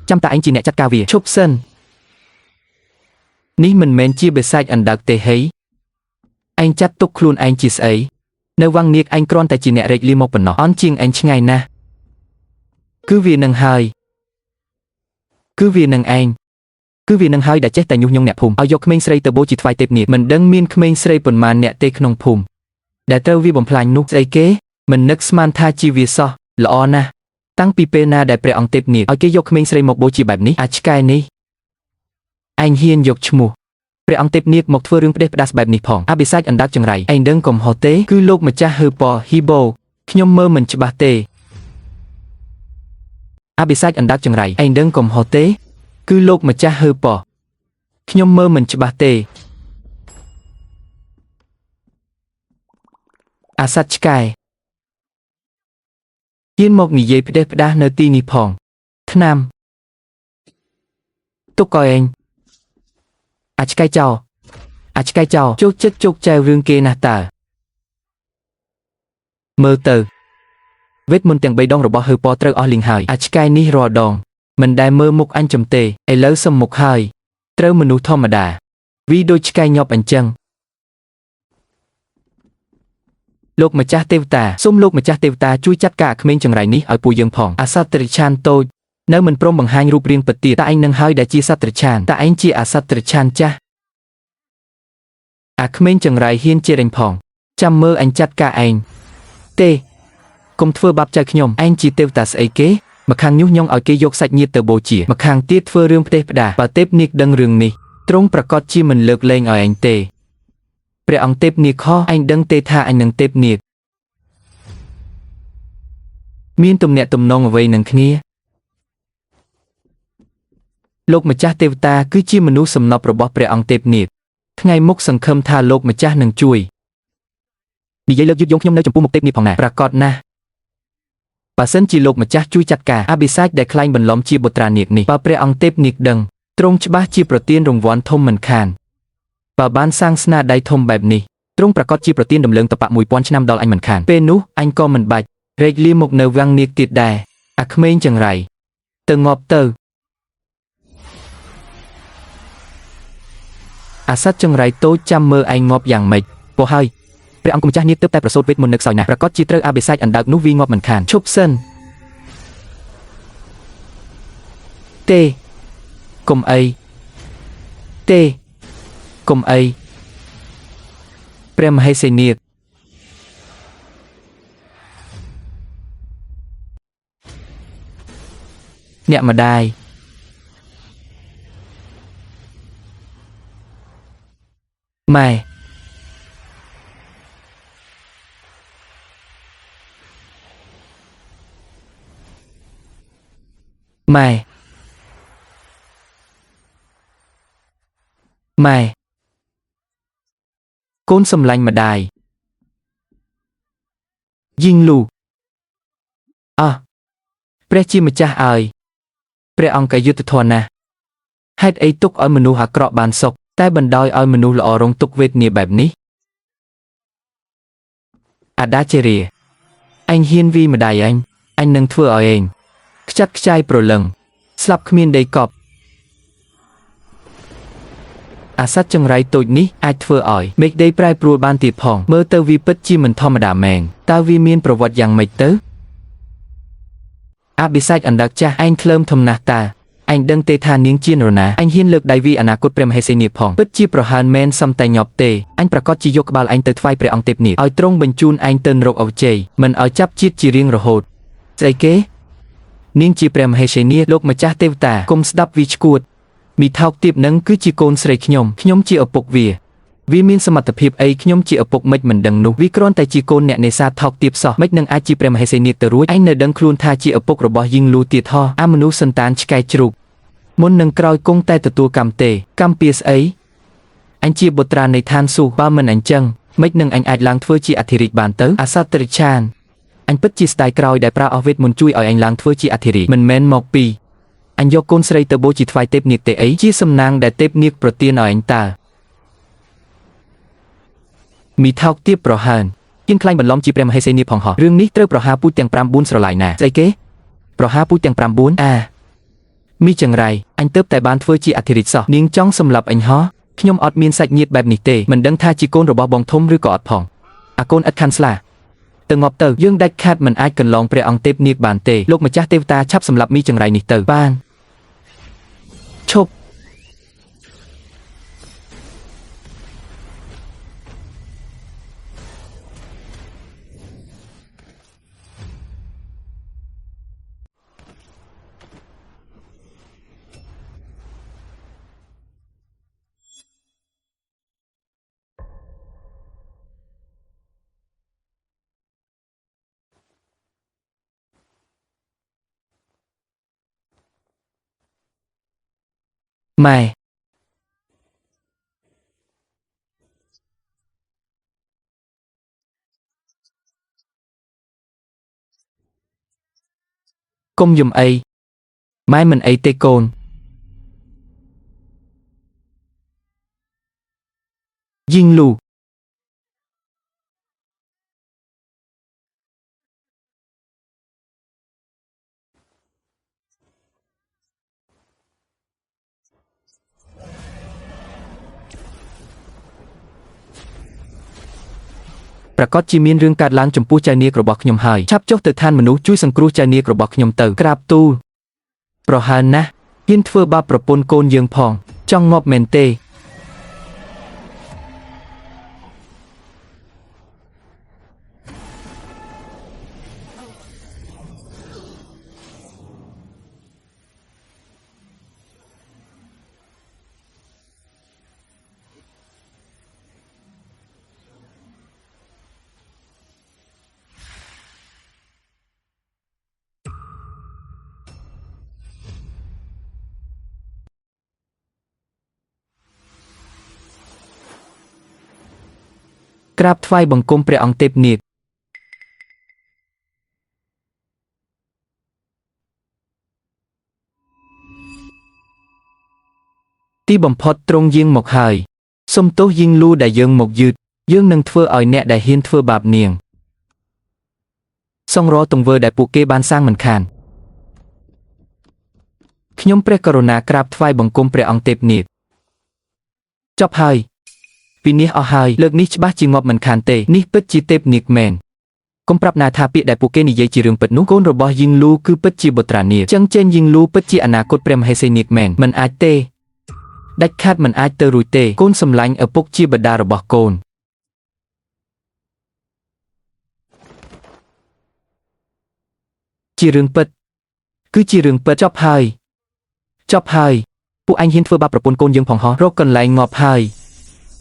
ចាំតាឯងជាអ្នកចាត់ការវាឈប់សិននេះមិនមែនជាបិសាចអណ្ដើកទេហីឯងចាត់ទុកខ្លួនឯងជាស្អីនៅវាំងនាគឯងគ្រាន់តែជាអ្នករែកលីមកប៉ុណ្ណោះអន់ជាងឯងឆ្ងាយណាស់គឺវានឹងហើយគឺវានឹងឯងគឺវានឹងហើយដែលចេះតែញុះញង់អ្នកភូមិឲ្យយកក្មេងស្រីទៅបូជាថ្វាយទេពនាគមិនដឹងមានក្មេងស្រីប៉ុន្មានអ្នកទេក្នុងភូមិដែលត្រូវវាបំផ្លាញនោះស្អីគេមិននឹកស្មានថាជាវាសោះល្អណាស់តាំងពីពេលណាដែលព្រះអង្គទេពនាគឲ្យគេយកក្មេងស្រីមកបូជាបែបនេះអាចឆ្កែនេះឯងហ៊ានយកឈ្មោះព្រះអង្គទេពនាគមកធ្វើរឿងផ្ដេសផ្ដាសបែបនេះផងអបិសាចអណ្ដាតចង្រៃឯងដឹងកំហុសទេគឺលោកម្ចាស់ហឺប៉ហ៊ីបូខ្ញុំមើលមិនច្បាស់ទេអបិសាចអណ្ដាតចង្រៃឯងដឹងកំហុសទេគឺលោកម្ចាស់ហឺប៉ខ្ញុំមើលមិនច្បាស់ទេអាសត្វឆ្កែហ៊ានមកនិយាយផ្ដេសផ្ដាសនៅទីនេះផងថ្នាំទុកឲ្យឯងអាចឆ្កែចោជោគចិត្តជោគចែវរឿងគេណាស់តើមើលទៅវេទមន្តទាំង3ដងរបស់ហឺប៉ត្រូវអស់លីងហើយអាចឆ្កែនេះរាល់ដងមិនដែលមើលមុខអញចំទេឥឡូវសុំមុខហើយត្រូវមនុស្សធម្មតាវីដូចឆ្កែញាប់អញ្ចឹងលោកម្ចាស់ទេវតាសូមលោកម្ចាស់ទេវតាជួយចាត់ការក្មេងចង្រៃនេះឲ្យពួកយើងផងអាសត្វត្រិឆានតូចនៅមិនព្រមបង្ហាញរូបរាងពិតទៀតតែឯងនឹងហើយដែលជាសត្វត្រិឆានតែឯងជាអាសត្វត្រិឆានចាស់អាក្មេងចង្រៃហ៊ានជារែងផងចាំមើលអញចាត់ការឯងទេកុំធ្វើបាបចៅខ្ញុំឯងជាទេវតាស្អីគេម្ខាងញុះញង់ឲ្យគេយកសាច់ញាតិទៅបូជាម្ខាងទៀតធ្វើរឿងផ្ដេសផ្ដាសបើទេពនាគដឹងរឿងនេះទ្រង់ប្រកាសជាមិនលើកលែងឲ្យឯងទេព្រះអង្គទេពនាគខុសឯងដឹងទេថាអញនឹងទេពនាគមានទំនាក់ទំនងអ្វីនឹងគ្នាលោកម្ចាស់ទេវតាគឺជាមនុស្សសំណប់របស់ព្រះអង្គទេពនាគថ្ងៃមុខសង្ឃឹមថាលោកម្ចាស់នឹងជួយនិយាយលើកយឺតយងខ្ញុំនៅចំពោះមុខទេពនាគផងណាប្រកាសណាស់បើសិនជាលោកម្ចាស់ជួយចាត់ការអបិសាចដែលខ្លាញ់បន្លំជាបុត្រានាគនេះបើព្រះអង្គទេពនាគដឹងទ្រង់ច្បាស់ជាប្រទានរង្វាន់ធំមិនខានបើបានសាងស្នាដៃធំបែបនេះទ្រង់ប្រកាសជាប្រទានដំណឹងតបៈ 1000 ឆ្នាំដល់អញមិនខានពេលនោះអញក៏មិនបាច់រែកលៀមមកនៅវាំងនាគទៀតដែរអាក្មេងចង្រៃទៅងាប់ទៅអាសត្វចង្រៃតូចចាំមើលឯងងាប់យ៉ាងម៉េចពោះហើយព្រះអង្គម្ចាស់នាគទើបតែប្រសូតវេទមន្តនឹកសោយណាស់ប្រកាសជាត្រូវអបិសាចអណ្ដើកនោះវាងាប់មិនខានឈប់សិនទេកុំអីទេកុំអីព្រះមហេសីនាគអ្នកម្ដាយម៉ែកូនសម្លាញ់ម្ដាយយីងលូព្រះជាម្ចាស់អើយព្រះអង្គយុត្តិធម៌ណាស់ហេតុអីទុកឲ្យមនុស្សអាក្រក់បានសុខតែបណ្ដោយឲ្យមនុស្សល្អរងទុក្ខវេទនាបែបនេះអាដាជេរីអញហ៊ានវីម្ដាយអញនឹងធ្វើឲ្យឯងខ្ចាត់ខ្ចាយប្រលឹងស្លាប់គ្មានដីកប់អាសត្វចង្រៃតូចនេះអាចធ្វើឲ្យមេឃដីប្រែប្រួលបានទៀតផងមើលទៅវាពិតជាមិនធម្មតាមែនតើវាមានប្រវត្តិយ៉ាងម៉េចទៅអបិសាចអណ្ដើកចាស់ឯងក្លើមធំណាស់តាឯងដឹងទេថានាងជានរណាអញហ៊ានលើកដៃវីអនាគតព្រះមហេសីនាគផងពិតជាប្រហើនមែនសំតែញាប់ទេអញប្រកាសជាយកក្បាលឯងទៅថ្វាយព្រះអង្គទេពនាគឲ្យទ្រង់បញ្ជូនឯងទៅនរកអវជ័យមិនឲ្យចាប់ជាតិជារៀងរហូតស្អីគេនាងជាព្រះមហេសីនាគលោកម្ចាស់ទេវតាគុំស្ដាប់វីឈួតមីថោកទៀបនឹងគឺជាកូនស្រីខ្ញុំជាឪពុកវាមានសមត្ថភាពអីខ្ញុំជាឪពុកមិនដឹងនោះវាគ្រាន់តែជាកូនអ្នកនេសាទថោកទាបសោះមិននឹងអាចជាព្រះមហេសីនាគទៅរួចឯងនៅដឹងខ្លួនថាជាឪពុករបស់យីងលូទៀតហោះអាមនុស្សសន្តានឆ្កែជ្រូកមុននឹងក្រោយគង់តែទទួលកម្មទេកម្មពៀស្អីអញជាបុត្រានៃឋានសួគ៌បើមិនអញ្ចឹងមិននឹងអញអាចឡើងធ្វើជាអធិរាជបានទៅអាសត្វត្រិឆានអញពិតជាស្ដាយក្រោយដែលប្រើអស់វេទមន្តជួយឲ្យអញឡើងធ្វើជាអធិរាជមិនមែនមកពីអញយកកូនស្រីទៅបូជាថ្វាយទេពនាគទេអីជាសំណាងដែលទេពនាគប្រទានឲ្យអញតើមីថោកទៀបប្រហើនជាងខ្លាញ់បន្លំជាព្រះមហេសីនាគផងហោះរឿងនេះត្រូវប្រហារពូជទាំង5 4ស្រឡាយណាស្អីគេប្រហារពូជទាំង5 4 มีจังไรอันเติบแต่บ้านเฟื่อจีอัธริศนิ่งจ้องสำหรับอันฮอขยมอดมีนใส่เงียบแบบนี้เตมันดังท่าจีโกนระบอบองทมหรือกอดผ่องอาโกนอัดคันสลาเตงอบเตอยื่งได้คาดมันอายกันลองเปรองเตบเนียบานเตโลกมาจ้าเตวตาชับสำหรับมีจังไรนี่เตอบ้านชบไม่ก้มยมไอไม้มันไอเตโกนยิงลูประกอบจีมีนเรื่องการล้างจมปูใจเนียกระบอกขยมหายชับโจกเตอท่านมนุษย์ช่วยสังครูใจเนียกระบอกขยมเตอกราบตูประหารนะยินเฟื่อบาประปนโกนเยืองพองจ้องงอบเมนเตกราบทวายบังกมเปรองเตบเนียกที่บ่มพอดตรงยิงหมกหายสมโตยิงลูได้ยิงหมกยืดยิงนังเฟื่ออ่อยแนะได้เฮียนเฟื่อบาบเนียงส่องรอตรงเวอร์ได้ปูเกบานสร้างเหมือนคานขยมเปรกรุณากราบทวายบังกมเปรองเตบเนียกจบหายปีนี้เอาหายเลิกนี้ฉบับจีงอบเหมือนคานเตนี่เปิดจีเตบเนียกแมนกมปรับนาทาปิได้ปูเกนิเยจีเรื่องเปิดนุโกนระบอยิงลูคือเปิดจีบตราเนียจังเจนยิงลูเปิดจีอนาคตเปรมให้เซเนียกแมนมันอาจเตได้คาดมันอาจเตอรุยเตโกนสำลังเอาปกจีบดาระบอโกนจีเรื่องเปิดคือจีเรื่องเปิดจอบหายผู้อันเห็นเฟื่อบาประปนโกนยังผ่องหอโรคกันไหลงอบหาย